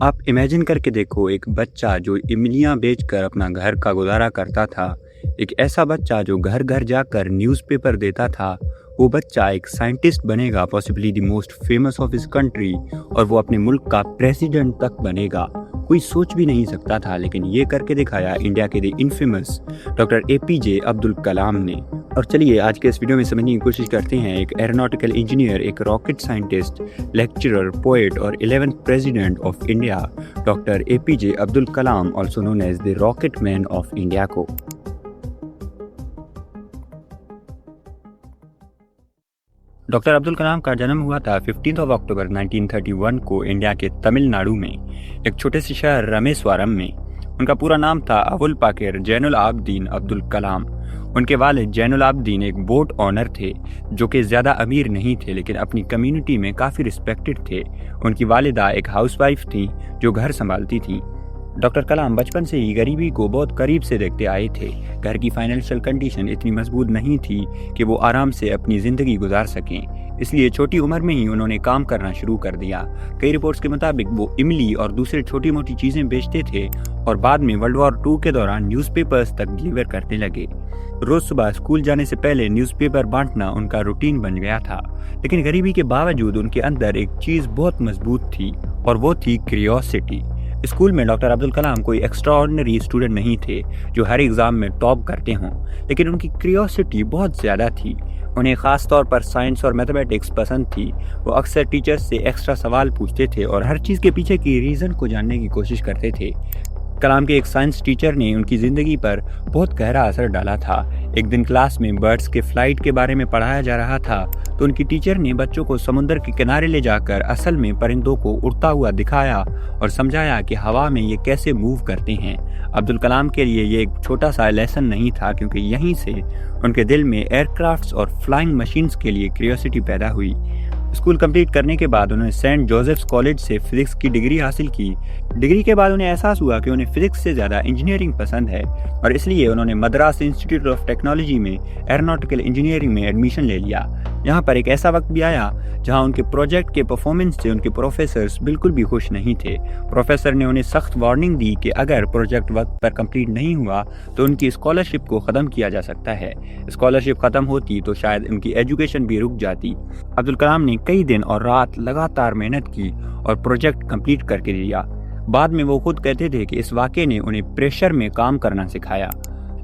آپ امیجن کر کے دیکھو، ایک بچہ جو املیاں بیچ کر اپنا گھر کا گزارا کرتا تھا، ایک ایسا بچہ جو گھر گھر جا کر نیوز پیپر دیتا تھا، وہ بچہ ایک سائنٹسٹ بنے گا، possibly the most famous of his country, اور وہ اپنے ملک کا پریزیڈنٹ تک بنے گا۔ کوئی سوچ بھی نہیں سکتا تھا، لیکن یہ کر کے دکھایا انڈیا کے دی انفیمس ڈاکٹر APJ عبد الکلام نے۔ اور چلیے آج کے اس ویڈیو میں سمجھنے کی کوشش کرتے ہیں ایک ایروناٹیکل انجینئر، ایک راکٹ سائنٹسٹ، لیکچرر، پوئٹ اور 11th president of India doctor APJ Abdul Kalam, also known as the rocket man of India کو۔ ڈاکٹر عبد الکلام کا جنم ہوا تھا 15 اکتوبر 1931 کو انڈیا کے تمل ناڈو میں ایک چھوٹے سے شہر رامیسوارم میں۔ ان کا پورا نام تھا ابو الپاکر زین العابدین عبد الکلام۔ ان کے والد زین العابدین ایک بوٹ آنر تھے جو کہ زیادہ امیر نہیں تھے، لیکن اپنی کمیونٹی میں کافی رسپیکٹڈ تھے۔ ان کی والدہ ایک ہاؤس وائف تھیں جو گھر سنبھالتی تھیں۔ ڈاکٹر کلام بچپن سے ہی غریبی کو بہت قریب سے دیکھتے آئے تھے۔ گھر کی فائنینشیل کنڈیشن اتنی مضبوط نہیں تھی کہ وہ آرام سے اپنی زندگی گزار سکیں، اس لیے چھوٹی عمر میں ہی انہوں نے کام کرنا شروع کر دیا۔ کئی رپورٹس کے مطابق وہ املی اور دوسرے چھوٹی موٹی چیزیں بیچتے تھے اور بعد میں ورلڈ وار 2 کے دوران نیوز پیپرز تک ڈیلیور کرنے لگے۔ روز صبح اسکول جانے سے پہلے نیوز پیپر بانٹنا ان کا روٹین بن گیا تھا، لیکن غریبی کے باوجود ان کے اندر ایک چیز بہت مضبوط تھی اور وہ تھی کریوسٹی۔ اسکول میں ڈاکٹر عبد الکلام کوئی ایکسٹرا آرڈنری اسٹوڈنٹ نہیں تھے جو ہر ایگزام میں ٹاپ کرتے ہوں، لیکن ان کی کریوسٹی بہت زیادہ تھی۔ انہیں خاص طور پر سائنس اور میتھمیٹکس پسند تھی۔ وہ اکثر ٹیچرز سے ایکسٹرا سوال پوچھتے تھے اور ہر چیز کے پیچھے کی ریزن کو جاننے کی کوشش کرتے تھے۔ کلام کے ایک سائنس ٹیچر نے ان کی زندگی پر بہت گہرا اثر ڈالا تھا۔ ایک دن کلاس میں برڈز کے فلائٹ کے بارے میں پڑھایا جا رہا تھا تو ان کی ٹیچر نے بچوں کو سمندر کے کنارے لے جا کر اصل میں پرندوں کو اڑتا ہوا دکھایا اور سمجھایا کہ ہوا میں یہ کیسے موو کرتے ہیں۔ عبد الکلام کے لیے یہ ایک چھوٹا سا لیسن نہیں تھا، کیونکہ یہیں سے ان کے دل میں ایئر کرافٹس اور فلائنگ مشینز کے لیے کریوسٹی پیدا ہوئی۔ اسکول کمپلیٹ کرنے کے بعد انہوں نے سینٹ جوزفس کالج سے فزکس کی ڈگری حاصل کی۔ ڈگری کے بعد انہیں احساس ہوا کہ انہیں فزکس سے زیادہ انجینئرنگ پسند ہے، اور اس لیے انہوں نے مدراس انسٹیٹیوٹ آف ٹیکنالوجی میں ایروناٹیکل انجینئرنگ میں ایڈمیشن لے لیا۔ یہاں پر ایک ایسا وقت بھی آیا جہاں ان کے پروجیکٹ کے پرفارمنس سے ان کے پروفیسرز بالکل بھی خوش نہیں تھے۔ پروفیسر نے انہیں سخت وارننگ دی کہ اگر پروجیکٹ وقت پر کمپلیٹ نہیں ہوا تو ان کی اسکالرشپ کو ختم کیا جا سکتا ہے۔ اسکالرشپ ختم ہوتی تو شاید ان کی ایجوکیشن بھی رک جاتی۔ عبد الکلام نے کئی دن اور رات لگاتار محنت کی اور پروجیکٹ کمپلیٹ کر کے دیا۔ بعد میں وہ خود کہتے تھے کہ اس واقعے نے انہیں پریشر میں کام کرنا سکھایا۔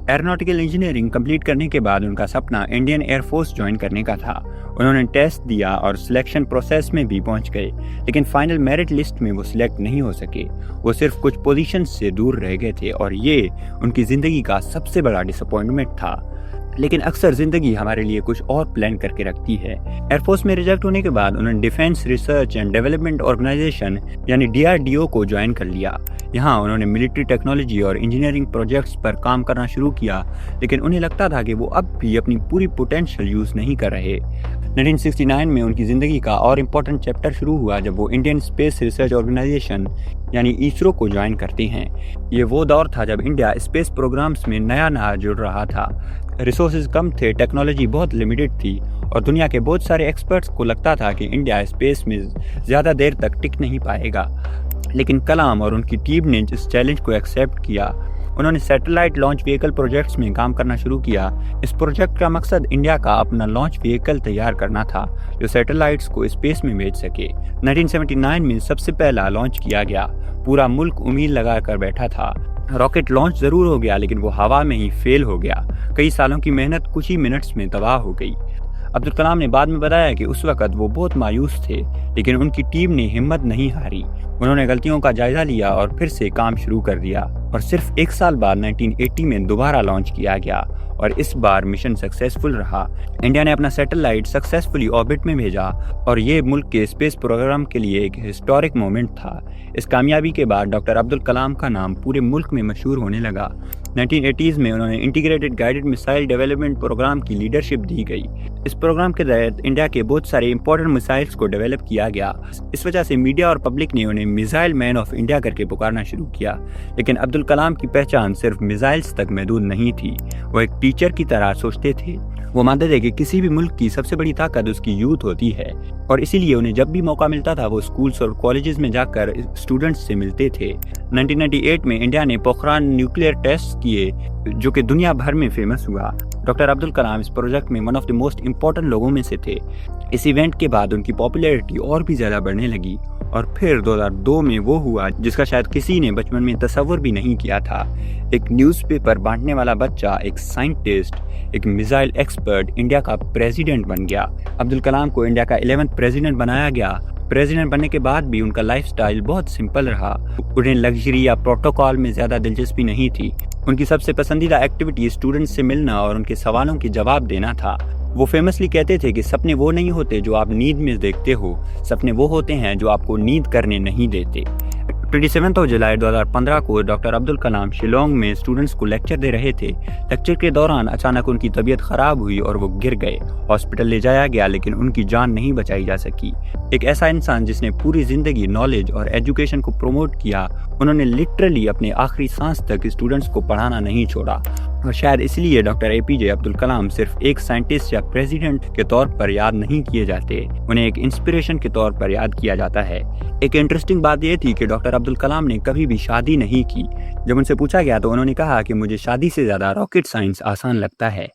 ایروناٹیکل انجینئرنگ کمپلیٹ کرنے کے بعد ان کا سپنا انڈین ایئر فورس جوائن کرنے کا تھا۔ انہوں نے ٹیسٹ دیا اور سلیکشن پروسیس میں بھی پہنچ گئے، لیکن فائنل میرٹ لسٹ میں وہ سلیکٹ نہیں ہو سکے۔ وہ صرف کچھ پوزیشنز سے دور رہ گئے تھے اور یہ ان کی زندگی کا سب سے بڑا ڈس اپوائنٹمنٹ تھا۔ لیکن اکثر زندگی ہمارے لیے کچھ اور پلان کر کے رکھتی ہے۔ ایئر فورس میں ریجیکٹ ہونے کے بعد انہوں نے defence research and development organisation یعنی DRDO کو جوائن کر لیا۔ یہاں انہوں نے ملٹری ٹیکنالوجی اور انجینئرنگ پروجیکٹس پر کام کرنا شروع کیا، لیکن انہیں لگتا تھا کہ وہ اب بھی اپنی پوری پوٹینشیل یوز نہیں کر رہے۔ 1969 میں ان کی زندگی کا اور امپورٹنٹ چیپٹر شروع ہوا جب وہ انڈین اسپیس ریسرچ آرگنائزیشن یعنی ISRO کو جوائن کرتے ہیں۔ یہ وہ دور تھا جب انڈیا اسپیس پروگرامز میں نیا جڑ رہا تھا۔ ریسورسز کم تھے، ٹیکنالوجی بہت لمیٹڈ تھی، اور دنیا کے بہت سارے ایکسپرٹس کو لگتا تھا کہ انڈیا اسپیس میں زیادہ دیر تک ٹک نہیں پائے گا۔ لیکن کلام اور ان کی ٹیم نے اس چیلنج کو ایکسیپٹ کیا۔ انہوں نے سیٹلائٹ لانچ وہیکل پروجیکٹس میں کام کرنا شروع کیا۔ اس پروجیکٹ کا مقصد انڈیا کا اپنا لانچ وہیکل تیار کرنا تھا جو سیٹلائٹس کو اسپیس میں بھیج سکے۔ 1979 میں سب سے پہلا لانچ کیا گیا۔ پورا ملک امید لگا کر بیٹھا تھا۔ راکٹ لانچ ضرور ہو گیا، لیکن وہ ہوا میں ہی فیل ہو گیا۔ کئی سالوں کی محنت کچھ ہی منٹس میں تباہ ہو گئی۔ عبد الکلام نے بعد میں بتایا کہ اس وقت وہ بہت مایوس تھے، لیکن ان کی ٹیم نے ہمت نہیں ہاری۔ انہوں نے غلطیوں کا جائزہ لیا اور پھر سے کام شروع کر دیا، اور صرف ایک سال بعد 1980 میں دوبارہ لانچ کیا گیا، اور اس بار مشن سکسیسفل رہا۔ انڈیا نے اپنا سیٹلائٹ سکسیسفلی آربٹ میں بھیجا، اور یہ ملک کے اسپیس پروگرام کے لیے ایک ہسٹورک مومنٹ تھا۔ اس کامیابی کے بعد ڈاکٹر عبد الکلام کا نام پورے ملک میں مشہور ہونے لگا۔ 1980s میں انہوں نے integrated guided missile development programme کی لیڈرشپ دی گئی۔ اس پروگرام کے تحت انڈیا کے بہت سارے امپورٹنٹ میسائلز کو ڈیولپ کیا گیا۔ اس وجہ سے میڈیا اور پبلک نے انہیں میزائل مین آف انڈیا کر کے پکارنا شروع کیا۔ لیکن عبد الکلام کی پہچان صرف میزائلز تک محدود نہیں تھی، وہ ایک ٹیچر کی طرح سوچتے تھے۔ وہ مانتے تھے کہ کسی بھی ملک کی سب سے بڑی طاقت اس کی یوتھ ہوتی ہے، اور اسی لیے انہیں جب بھی موقع ملتا تھا وہ اسکولز اور کالجز میں جا کر اسٹوڈنٹس سے ملتے تھے۔ 1998 میں انڈیا نے پوکھران نیوکلیئر ٹیسٹ کیے جو کہ دنیا بھر میں فیمس ہوا۔ ڈاکٹر عبدالکلام اس پروجیکٹ میں one of the most important لوگوں میں سے تھے۔ اس ایونٹ کے بعد ان کی پاپولیرٹی اور بھی زیادہ بڑھنے لگی، اور پھر 2002 میں وہ ہوا جس کا شاید کسی نے بچپن میں تصور بھی نہیں کیا تھا۔ ایک نیوز پیپر بانٹنے والا بچہ، ایک سائنٹسٹ، ایک میزائل ایکسپرٹ انڈیا کا پریزیڈنٹ بن گیا۔ عبدالکلام کو انڈیا کا 11th پریزیڈنٹ بنایا گیا۔ پریزیڈنٹ بننے کے بعد بھی ان کا لائف سٹائل بہت سمپل رہا۔ انہیں لگژری یا پروٹوکول میں زیادہ دلچسپی نہیں تھی۔ ان کی سب سے پسندیدہ ایکٹیویٹی اسٹوڈنٹس سے ملنا اور ان کے سوالوں کے جواب دینا تھا۔ وہ فیمسلی کہتے تھے کہ سپنے وہ نہیں ہوتے جو آپ نیند میں دیکھتے ہو، سپنے وہ ہوتے ہیں جو آپ کو نیند کرنے نہیں دیتے۔ 27 جولائی 2015 کو ڈاکٹر عبدالکلام شیلانگ میں اسٹوڈنٹس کو لیکچر دے رہے تھے۔ لیکچر کے دوران اچانک ان کی طبیعت خراب ہوئی اور وہ گر گئے۔ ہاسپٹل لے جایا گیا لیکن ان کی جان نہیں بچائی جا سکی۔ ایک ایسا انسان جس نے پوری زندگی نالج اور ایجوکیشن کو پروموٹ کیا، انہوں نے لٹرلی اپنے آخری سانس تک اسٹوڈنٹس کو پڑھانا نہیں چھوڑا، اور شاید اس لیے ڈاکٹر اے پی جے عبدالکلام صرف ایک سائنٹسٹ یا پریزیڈنٹ کے طور پر یاد نہیں کیے جاتے، انہیں ایک انسپریشن کے طور پر یاد کیا جاتا ہے۔ ایک انٹرسٹنگ بات یہ تھی کہ ڈاکٹر عبدالکلام نے کبھی بھی شادی نہیں کی۔ جب ان سے پوچھا گیا تو انہوں نے کہا کہ مجھے شادی سے زیادہ راکٹ سائنس آسان لگتا ہے۔